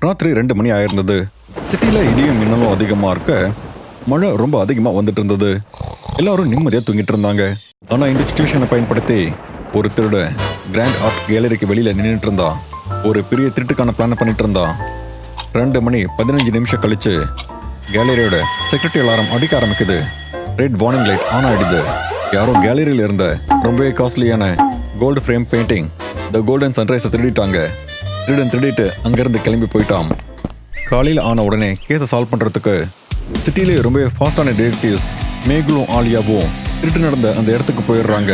ராத்திரி 2 மணி ஆயிருந்தது. சிட்டியில இடியும் மின்னலும் அதிகமா இருக்க மழை ரொம்ப அதிகமா வந்துட்டு இருந்தது. எல்லாரும் நிம்மதியா தூங்கிட்டு இருந்தாங்க. ஆனா இந்த சிச்சுவேஷனை பயன்படுத்தி ஒரு திருட கிராண்ட் ஆர்ட் கேலரிக்கு வெளியில நின்றுட்டு இருந்தான். ஒரு பெரிய திருட்டுக்கான பிளான் பண்ணிட்டு இருந்தான். 2 மணி 15 நிமிஷம் கழிச்சு கேலரியோட செக்யூரிட்டி அலாரம் அடிக்க ஆரம்பிக்குது. ரெட் வார்னிங் லைட் ஆன் ஆயிடுது. யாரோ கேலரியில இருந்த ரொம்பவே காஸ்ட்லியான gold frame painting the golden சன்ரைஸை திருடிட்டாங்க. திருடிட்டு அங்கிருந்து கிளம்பி போயிட்டான். காலையில் ஆன உடனே கேஸை சால்வ் பண்றதுக்கு சிட்டியிலே ரொம்பவே ஃபாஸ்டான டிடெக்டிவ்ஸ் மேகுலும் ஆலியாவும் திருட்டு நடந்த அந்த இடத்துக்கு போயிடுறாங்க.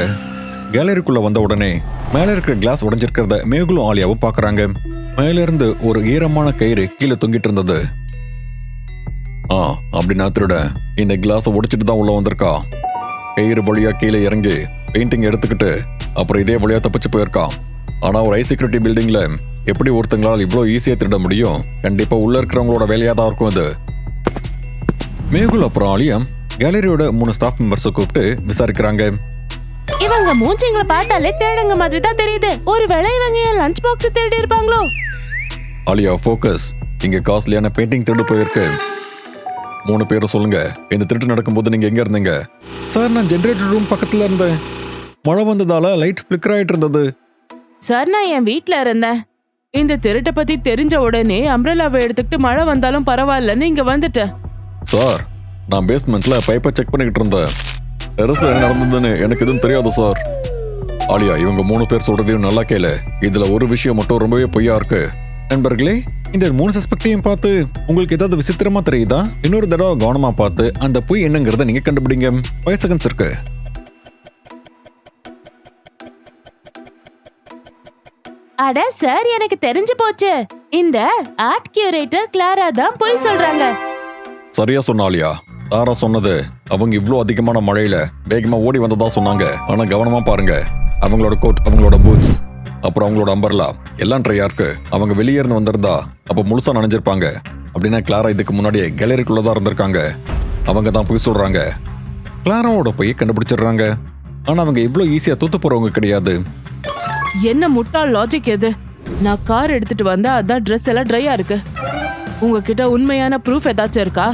கேலரிக்குள்ள வந்த உடனே மேலே இருக்கிற கிளாஸ் உடைஞ்சிருக்கிறத மேகுலும் ஆலியாவும் பார்க்குறாங்க. மேலிருந்து ஒரு ஈரமான கயிறு கீழே தொங்கிட்டு இருந்தது. அப்படின்னா திருட இந்த கிளாஸை உடைச்சிட்டு தான் உள்ள வந்திருக்கா. கயிறு வழியா கீழே இறங்கி பெயிண்டிங் எடுத்துக்கிட்டு அப்புறம் இதே வழியா தப்பிச்சு போயிருக்கான். ஆனா ஒரு ஹை செக்யூரிட்டி பில்டிங்ல எப்படி ஒருத்தங்களால் இவ்வளோ ஈஸியா திருட முடியும்? கண்டிப்பா உள்ள இருக்கிறவங்களோட வேலையா தான் இருக்கும் அது. மேகுல் அப்புறம் ஆலியம் கேலரியோட 3 ஸ்டாஃப் மெம்பர்ஸை கூப்பிட்டு விசாரிக்கிறாங்க. இவங்க மூஞ்சிங்களை பார்த்தாலே திருடங்க மாதிரி தான் தெரியுது. ஒருவேளை இவங்க என் லஞ்ச் பாக்ஸ் திருடி இருப்பாங்களோ? ஆலியா ஃபோக்கஸ். இங்க காஸ்ட்லியான பெயிண்டிங் திருடு போயிருக்கு. 3 பேரும் சொல்லுங்க, இந்த திருட்டு நடக்கும்போது நீங்க எங்க இருந்தீங்க? சார், நான் ஜெனரேட்டர் ரூம் பக்கத்துல இருந்தேன். மழை வந்ததால லைட் ஃபிளிக்கர் ஆயிட்டு இருந்தது. சார், நான் என் வீட்ல இருந்தேன். இந்த திருட்டை பத்தி தெரிஞ்ச உடனே அம்ப்ரெல்லாவை எடுத்துக்கிட்டு மழை வந்தாலும் பரவாயில்லன்னு இங்க வந்துட்டேன். சார், நான் பேஸ்மெண்ட்ல பைப்பை செக் பண்ணிக்கிட்டு இருந்தேன். டெரஸ்ல என்ன நடந்ததுன்னு எனக்கு எதுவும் தெரியாது சார். ஆலியா, இவங்க 3 பேர் சொல்றதையும் நல்லா கேளு. இதுல ஒரு விஷயம் மட்டும் ரொம்பவே பொய்யா இருக்கு. நண்பர்களே, இந்த 3 சஸ்பெக்டையும் பார்த்து உங்களுக்கு ஏதாவது விசித்திரமா தெரியுதா? இன்னொரு தடவை கவனமா பார்த்து அந்த பொய் என்னங்கிறத நீங்க கண்டுபிடிங்க. 5 செகண்ட்ஸ் இருக்கு. அட சார், எனக்கு தெரிஞ்சு போச்சு. இந்த ஆர்ட் கியூரேட்டர் கிளாரா தான் பொய் சொல்றாங்க. சரியா சொன்னாலியா. தாரா சொன்னது அவங்க இவ்ளோ அதிகமான மழையில வேகமா ஓடி வந்ததா சொன்னாங்க. ஆனா கவனமா பாருங்க, அவங்களோட கோட், அவங்களோட பூட்ஸ், அப்புறம் அவங்களோட அம்பர்லா எல்லாம் ட்ரையா இருக்கு. அவங்க வெளியே இருந்து வந்திருந்தா அப்ப முழுசா நனைஞ்சிருப்பாங்க. அப்படின்னா கிளாரா இதுக்கு முன்னாடியே கேலரிக்குள்ளதான் இருந்திருக்காங்க. அவங்க தான் போய் சொல்றாங்க. கிளாராவோட போய் கண்டுபிடிச்சிடுறாங்க. ஆனா அவங்க இவ்ளோ ஈஸியா தூத்து போறவங்க கிடையாது. என்ன முட்டாள் லாஜிக் எது? நான் கார் எடுத்துட்டு வந்தா அதான் ட்ரெஸ் எல்லாம் ட்ரையா இருக்கு. உங்ககிட்ட உண்மையான ப்ரூஃப் ஏதாச்சும் இருக்கா?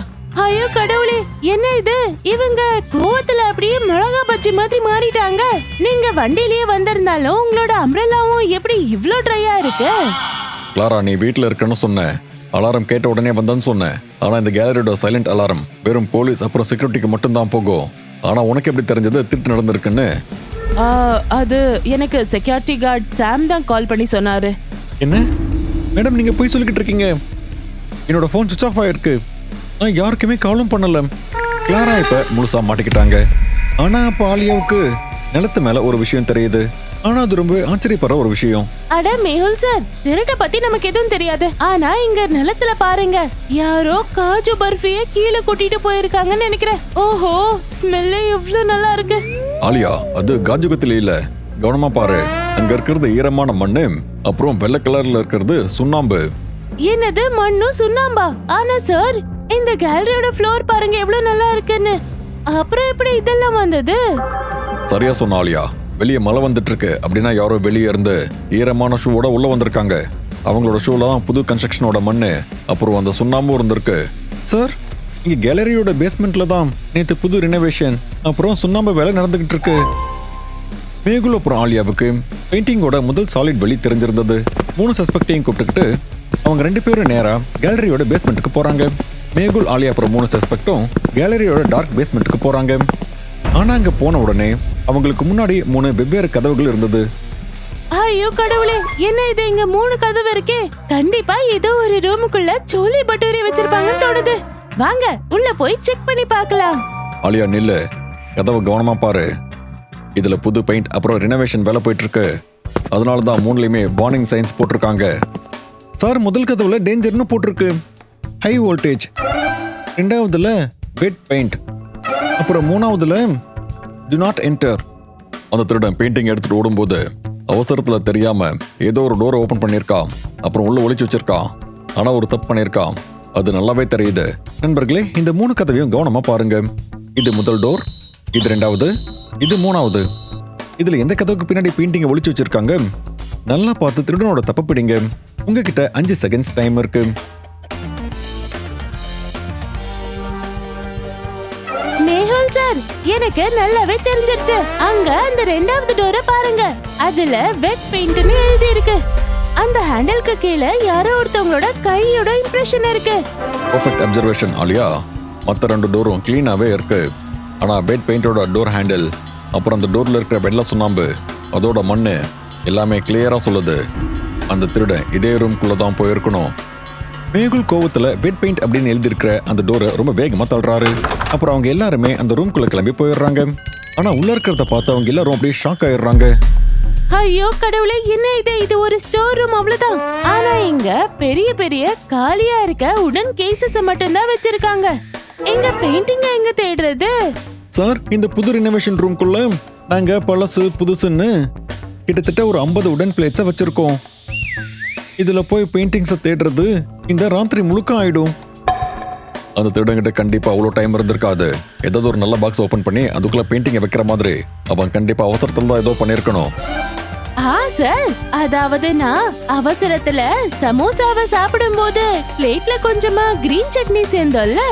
ஐயோ கடவுளே, என்ன இது? இவங்க கோவத்துல அப்படியே மிளகா பச்சி மாதிரி மாறிட்டாங்க. நீங்க வண்டியிலேயே வந்திருந்தாலும் உங்களோட அம்ப்ரெல்லாவும் எப்படி இவ்ளோ ட்ரையா இருக்கு? கிளாரா, நீ வீட்டுல இருக்கன்னு சொன்ன. அலாரம் கேட்ட உடனே வந்தேன்னு சொன்னேன். ஆனா இந்த கேலரியோட சைலண்ட் அலாரம் வெறும் போலீஸ் அப்புறம் செக்யூரிட்டிக்கு மட்டும் தான் போகும். ஆனா உனக்கு எப்படி தெரிஞ்சது திருட்டு நடந்திருக்குன்னு? அது எனக்கு செக்யூரிட்டி கார்டு சாம் தான் கால் பண்ணி சொன்னாரு. என்ன மேடம், நீங்க போய் சொல்லிக்கிட்டு இருக்கீங்க? என்னோட ஃபோன் சுவிட்ச் ஆஃப் ஆயிருக்கு. நான் யாருக்குமே காலும் பண்ணல. கிளாரா இப்ப முழுசா மாட்டிக்கிட்டாங்க. ஆனா அப்ப ஆலியாவுக்கு நிலத்து மேல ஒரு விஷயம் தெரியுது. ஆனா அது ரொம்ப ஆச்சரியப்படுற ஒரு விஷயம். அட மேஹுல் சார், திருட்ட பத்தி நமக்கு எதுவும் தெரியாது. ஆனா இங்க நிலத்துல பாருங்க, யாரோ காஜு பர்ஃபிய கீழே கொட்டிட்டு போயிருக்காங்கன்னு நினைக்கிறேன். ஓஹோ, ஸ்மெல்லே இவ்ளோ நல்லா இருக்கு. ஆலியா, அது காஜுகத்தில இல்ல. கவனமா பாரு. அங்க இருக்கிறது ஈரமான மண்ணு, அப்புறம் வெள்ளை கலர்ல இருக்கிறது சுண்ணாம்பு. என்னது, மண்ணும் சுண்ணாம்பா? ஆனா சார், இந்த கேலரியோட ஃப்ளோர் பாருங்க எவ்வளவு நல்லா இருக்குன்னு. அப்புறம் எப்படி இதெல்லாம் வந்தது? சரியா சொன்ன ஆலியா. வெளியே மழை வந்துட்டு இருக்கு. அப்படின்னா யாரோ வெளியே இருந்து ஈரமான ஷூவோட உள்ள வந்திருக்காங்க. அவங்களோட ஷூல தான் புது கன்ஸ்ட்ரக்ஷனோட மண்ணு அப்புறம் அந்த சுண்ணாம்பும் இருந்திருக்கு. சார், இங்க கேலரியோட பேஸ்மெண்ட்ல தான் நேற்று புது ரினோவேஷன் அப்புறம் சுண்ணாம்பு வேலை நடந்துகிட்டு இருக்கு. மேகுல் அப்புறம் ஆலியாவுக்கு பெயிண்டிங்கோட முதல் சாலிட் வெளி தெரிஞ்சிருந்தது. 3 சஸ்பெக்டையும் கூப்பிட்டுக்கிட்டு அவங்க 2 பேரும் நேரா கேலரியோட பேஸ்மெண்ட்டுக்கு போறாங்க. மேகுல், ஆலியா அப்புறம் 3 சஸ்பெக்டும் கேலரியோட டார்க் பேஸ்மெண்ட்டுக்கு போறாங்க. ஆனா அங்க போன உடனே அவங்களுக்கு முன்னாடி 3 வெவ்வேறு கதவுகள் இருந்தது. ஐயோ கடவுளே, என்ன இது? இங்க 3 கதவு இருக்கே. கண்டிப்பா ஏதோ ஒரு ரூமுக்குள்ள சோலி பட்டூரி வச்சிருப்பாங்கன்னு தோணுது. வாங்க உள்ள போய் செக் பண்ணி பார்க்கலாம். ஆலியா நில்லு, கதவை கவனமா பாரு. இதுல புது பெயிண்ட் அப்புறம் ரினோவேஷன் வேலை போயிட்டு இருக்கு. அதனால தான் 3லயுமே வார்னிங் சைன்ஸ் போட்டிருக்காங்க. சார், முதல் கதவுல டேஞ்சர்னு போட்டிருக்கு, ஹை வோல்டேஜ். 2வதுல வெட் பெயிண்ட், அப்புறம் 3வதுல டு நாட் என்டர். அந்த திருடன் பெயிண்டிங் எடுத்துட்டு ஓடும்போது அவசரத்துல தெரியாம ஏதோ ஒரு டோரை ஓபன் பண்ணிருக்கான். அப்புறம் உள்ள ஒளிச்சு வச்சிருக்கான். ஆனா ஒரு தப்பு பண்ணிருக்கான், அது நல்லாவே தெரியுது. நண்பர்களே, இந்த 3 கதவையும் கவனமா பாருங்க. இது முதல் டோர், இது 2வது, இது 3வது. இதுல எந்த கதவுக்கு பின்னாடி பெயிண்டிங்கை ஒளிச்சு வச்சிருக்காங்க? நல்லா பார்த்து திருடனோட தப்பு பிடிங்க. உங்ககிட்ட 5 செகண்ட்ஸ் டைம் இருக்கு. மேஹுல் சார், எனக்கு நல்லாவே தெரிஞ்சிருச்சு. அங்க அந்த ரெண்டாவது டோரை பாருங்க. அதுல வெட் பெயிண்ட்னு எழுதி இருக்கு. அந்த ஹேண்டிலுக்கு கீழே யாரோ ஒருத்தவங்களோட கையோட இம்ப்ரெஷன் இருக்கு. Perfect observation Alia. மற்ற 2 டோரும் கிளீனாவே இருக்கு. ஆனா பெட் பெயிண்டோட டோர் ஹேண்டில், அப்புறம் அந்த டோர்ல இருக்கிற வெள்ளை சுண்ணாம்பு, அதோட மண்ணு எல்லாமே கிளியரா சொல்லுது அந்த திருடன் இதே ரூம்குள்ள தான் போயிருக்கணும். மேகுல் கோவத்துல பெட் பெயிண்ட் அப்படின்னு எழுதியிருக்கிற அந்த டோரை ரொம்ப வேகமா தள்ளுறாரு. அப்புறம் அவங்க எல்லாருமே அந்த ரூம்குள்ள கிளம்பி போயிடுறாங்க. ஆனா உள்ள இருக்கிறத பார்த்து அவங்க எல்லாரும் அப்படியே ஷாக் ஆயிடுறாங்க. ஐயோ கடவுளே, என்ன இது? இது ஒரு ஸ்டோர் ரூம் அவ்வளவுதான். ஆனா இங்க பெரிய பெரிய காலியா இருக்க உடன் கேசஸ் மட்டும் தான் வச்சிருக்காங்க. எங்க பெயிண்டிங் எங்க தேடுறது? சார், இந்த புது ரினோவேஷன் ரூம்குள்ள நாங்க பழசு புதுசுன்னு கிட்டத்தட்ட ஒரு 50 உடன் பிளேட்ஸை வச்சிருக்கோம். இதுல போய் பெயிண்டிங்ஸை தேடுறது இந்த ராத்திரி முழுக்க ஆயிடும். அந்த திருடங்கிட்ட கண்டிப்பா அவ்வளோ டைம் இருந்திருக்காது. ஏதாவது ஒரு நல்ல பாக்ஸ் ஓபன் பண்ணி அதுக்குள்ள பெயிண்டிங்கை வைக்கிற மாதிரி அவன் கண்டிப்பா அவசரத்துல தான் ஏதோ பண்ணிருக்கணும். சார், அதாவது நான் அவசரத்துல சமோசாவை சாப்பிடும்போது பிளேட்ல கொஞ்சமா கிரீன் சட்னி சேர்ந்தோம்ல,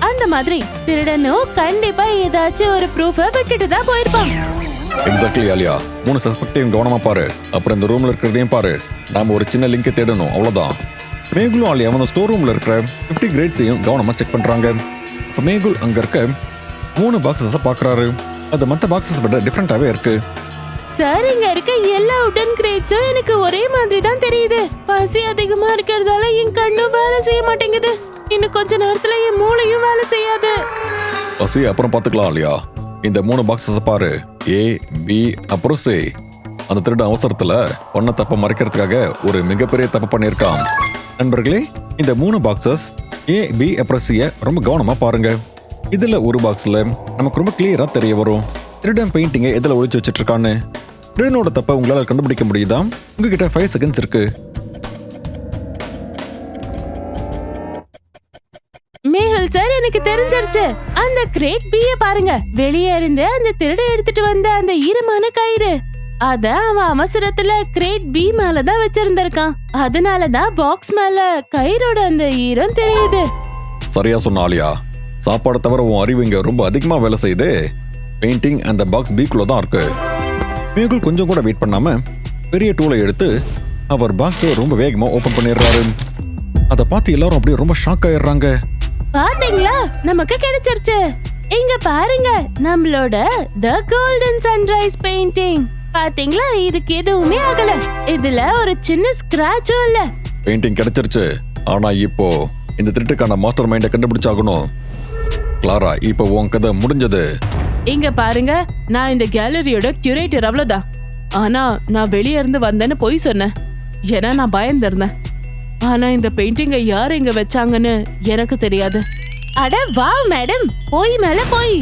அந்த மாதிரி திருடனும் கண்டிப்பா ஏதாச்சும் ஒரு ப்ரூஃபை விட்டுட்டு தான் போயிருப்பான். எக்ஸாக்ட்லி ஆலியா. 3 சஸ்பெக்டையும் கவனமா பாரு. அப்புறம் இந்த ரூம்ல இருக்கிறதையும் பாரு. நாம ஒரு சின்ன லிங்கை தேடணும், அவ்வளவுதான். மேகுல் ஆலியா அந்த ஸ்டோர் ரூம்ல இருக்கிற 50 கிரேட்ஸையும் கவனமா செக் பண்றாங்க. இப்போ மேகுல் அங்க இருக்க 3 பாக்ஸஸை பாக்குறாரு. அது மற்ற பாக்ஸஸ் விட டிஃப்ரெண்டாவே இருக்கு. சார், இங்க இருக்க எல்லா உடன் கிரேட்ஸும் எனக்கு ஒரே மாதிரி தான் தெரியுது. பசி அதிகமா இருக்கிறதால என் கண்ணும் வேலை செய்ய மாட்டேங்குது. இன்னும் கொஞ்ச நேரத்துல என் மூளையும் வேலை செய்யாது. பசி அப்புறம் பாத்துக்கலாம் ஆலியா. இந்த 3 பாக்ஸஸை பாரு. A, B அப்புறம் C. அந்த திருட அவசரத்துல பண்ண தப்ப மறைக்கிறதுக்காக ஒரு மிகப்பெரிய தப்பு பண்ணியிருக்கான். நண்பர்களே, இந்த 3 பாக்ஸஸ் A, B அப்புறம் C ரொம்ப கவனமா பாருங்க. இதுல ஒரு பாக்ஸ்ல நமக்கு ரொம்ப கிளியரா தெரிய வரும் திருடன் பெயிண்டிங்கை எதுல ஒளிச்சு வச்சிட்டு இருக்கான்னு. திருடனோட தப்ப உங்களால கண்டுபிடிக்க முடியுதா? உங்ககிட்ட 5 செகண்ட்ஸ் இருக்கு. மேஹுல் சார், எனக்கு தெரிஞ்சிருச்சு. அந்த கிரேட் B-ய பாருங்க. வெளியே இருந்து அந்த திருட எடுத்துட்டு வந்த அந்த ஈரமான கயிறு, அத அவன் அவசரத்துல கிரேட் B மேலதான் வச்சிருந்திருக்கான். அதனாலதான் பாக்ஸ் மேல கயிறோட அந்த ஈரம் தெரியுது. சரியா சொன்ன ஆலியா. சாப்பாடு தவிர உன் அறிவு இங்க ரொம்ப அதிகமா வேலை செய்யுது. பெயிண்டிங் அந்த பாக்ஸ் B-குள்ள தான் இருக்கு. மேகுல் கொஞ்சம் கூட வெயிட் பண்ணாம பெரிய டூலை எடுத்து அவர் பாக்ஸை ரொம்ப வேகமா ஓபன் பண்ணிடுறாரு. அதை பார்த்து எல்லாரும் அப்படியே ரொம்ப ஷாக் ஆயிடுறாங்க. பாத்தீங்களா, நமக்கு கிடைச்சிருச்சு. இங்க பாருங்க, நம்மளோட தி கோல்டன் சன்ரைஸ் பெயிண்டிங். பாத்தீங்களா, இதுக்கு எதுவுமே ஆகல. இதுல ஒரு சின்ன ஸ்கிராட்சும் இல்ல. பெயிண்டிங் கிடைச்சிருச்சு. ஆனா இப்போ இந்த திருட்டுக்கான மாஸ்டர் மைண்டை கண்டுபிடிச்சாகணும். கிளாரா, இப்போ உன் கதை முடிஞ்சது. இங்க பாருங்க, நான் இந்த கேலரியோட கியூரேட்டர் அவ்வளவுதான். ஆனா நான் வெளியே இருந்து வந்தேன்னு போய் சொன்னேன். ஏன்னா நான் பயந்திருந்தேன். ஆனா இந்த பெயிண்டிங்கை யார் இங்க வச்சாங்கன்னு எனக்கு தெரியாது. அட வாவ் மேடம், போய் மேல போய்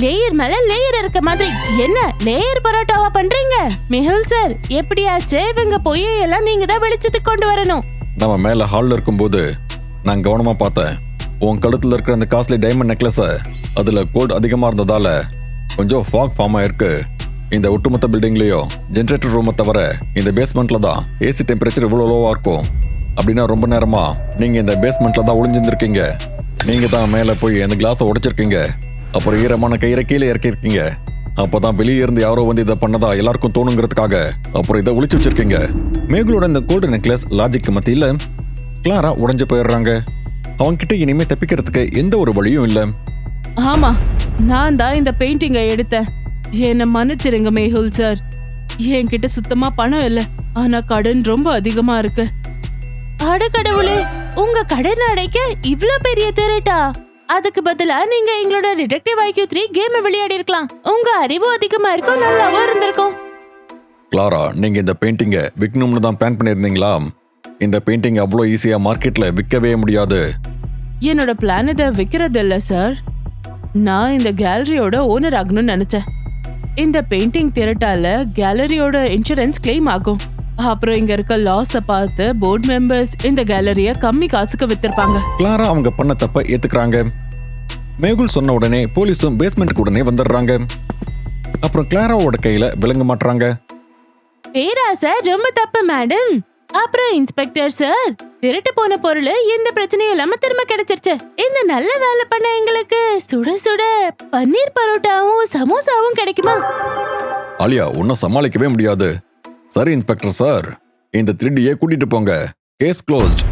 லேயர் மேல லேயர் இருக்க மாதிரி என்ன லேயர் பரோட்டாவா பண்றீங்க? மேஹுல் சார், எப்படியாச்சு இவங்க போய் எல்லாம் நீங்க தான் வெளிச்சத்துக்கு கொண்டு வரணும். நம்ம மேல ஹால்ல இருக்கும்போது நான் கவனமா பார்த்தேன். உன் கழுத்துல இருக்கிற அந்த காஸ்ட்லி டைமண்ட் நெக்லஸ், அதுல கோல்டு அதிகமா இருந்ததால கொஞ்சம் ஃபாக் ஃபார்ம் ஆயிருக்கு. இந்த ஒட்டுமொத்த பில்டிங்லயும் ஜென்ரேட்டர் ரூமை தவிர இந்த பேஸ்மெண்ட்ல தான் ஏசி டெம்பரேச்சர் இவ்வளவு லோவா இருக்கும். அப்படின்னா ரொம்ப நேரமா நீங்க இந்த பேஸ்மெண்ட்ல தான் ஒளிஞ்சிருந்திருக்கீங்க. நீங்க தான் மேல போய் அந்த கிளாஸை உடைச்சிருக்கீங்க. அப்புறம் ஈரமான கயிறை கீழே இறக்கிருக்கீங்க. அப்பதான் வெளியே இருந்து யாரோ வந்து இதை பண்ணதா எல்லாருக்கும் தோணுங்கிறதுக்காக அப்புறம் இதை ஒளிச்சு வச்சிருக்கீங்க. மேகுலோட இந்த கோல்டு நெக்லஸ் லாஜிக் மத்தியில கிளாரா உடைஞ்சு போயிடுறாங்க. அவன்கிட்ட இனிமே தப்பிக்கிறதுக்கு எந்த ஒரு வழியும் இல்ல. ஆமா, நான் தான் இந்த பெயிண்டிங்கை எடுத்தேன். என்ன மன்னிச்சிருங்க மேஹுல் சார். என்கிட்ட சுத்தமா பணம் இல்ல. ஆனா கடன் ரொம்ப அதிகமா இருக்கு. அட கடவுளே, உங்க கடன் அடைக்க இவ்ளோ பெரிய திருட்டா? அதுக்கு பதிலா நீங்க எங்களோட டிடெக்டிவ் IQ 3 கேம் விளையாடி இருக்கலாம். உங்க அறிவு அதிகமா இருக்கும், நல்லாவும் இருந்திருக்கும். கிளாரா, நீங்க இந்த பெயிண்டிங்கை விற்கணும்னு தான் பிளான் பண்ணியிருந்தீங்களா? இந்த பெயிண்டிங் அவ்வளோ ஈஸியா மார்க்கெட்ல விற்கவே முடியாது. என்னோட பிளான் இதை விற்கிறது இல்ல சார். நான் இந்த கேலரியோட ஓனர் ஆகணும்னு நினைச்சேன். இந்த பெயிண்டிங் திருட்டால கேலரியோட இன்சூரன்ஸ் கிளைம் ஆகும். அப்புறம் இங்க இருக்க லாஸ பார்த்து போர்ட் மெம்பர்ஸ் இந்த கேலரிய கம்மி காசுக்கு வித்திருப்பாங்க. கிளாரா அவங்க பண்ண தப்ப ஏத்துக்கிறாங்க. மேகுல் சொன்ன உடனே போலீஸும் பேஸ்மெண்ட்டுக்கு உடனே வந்துடுறாங்க. அப்புறம் கிளாராவோட கையில விலங்க மாட்டுறாங்க. பேராசை ரொம்ப தப்பு மேடம். அப்புறம் இன்ஸ்பெக்டர் சார், திருட்டு போன பொருள் எந்த பிரச்சனையும் இல்லாம திரும்ப கிடைச்சிருச்சு. இந்த நல்ல வேலை பண்ண எங்களுக்கு சுட சுட பன்னீர் பரோட்டாவும் சமோசாவும் கிடைக்குமா? ஆலியா உன்னை சமாளிக்கவே முடியாது. சரி இன்ஸ்பெக்டர் சார், இந்த திருடியை கூட்டிட்டு போங்க. Case closed.